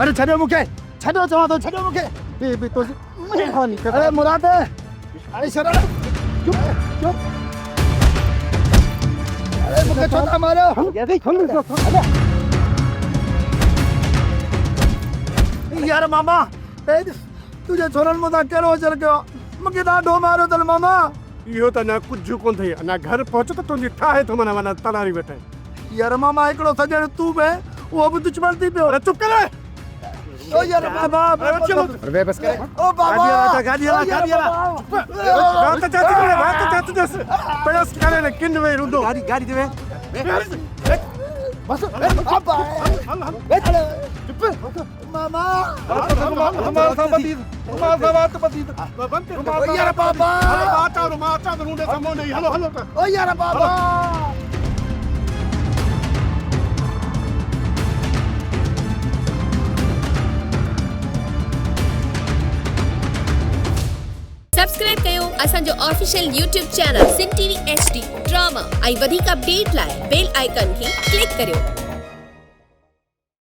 अरे छॾियो मूंखे, छॾियो चवां थो, छॾियो मूंखे। बे तो महिरबानी कर। अरे मुराद, अरे शर्म, चुप चुप। अरे मूंखे छो था मारो? यार मामा, तुझे छोरनि मूंखां कहिड़ो अचर कयो? मूंखे ॾाढो मारियो अथनि मामा। इहो त अञा कुझु कोन थई, अञा घर पहुच त तुंहिंजी ठाहे थो माना तलारी वेठे। यार मामा हिकिड़ो सॼण तूं बि, उहो बि दुश्मन थी पियो। अरे चुप कर। ओ यार बाबा, चलो अरे बस कर। ओ बाबा, गाड़ी वाला। बात चाहती जस पैस करे ने किन वे रुडो गाड़ी दे बस। बाबा चुप मामा। हमारा बात बती ओ यार बाबा, माता रुडे समो नहीं। हेलो हेलो ओ यार बाबा। सब्सक्राइब कयो असांजो official YouTube channel Singh TV HD drama ऐं वधीक अपडेट लाइ बेल आइकन खे क्लिक करियो।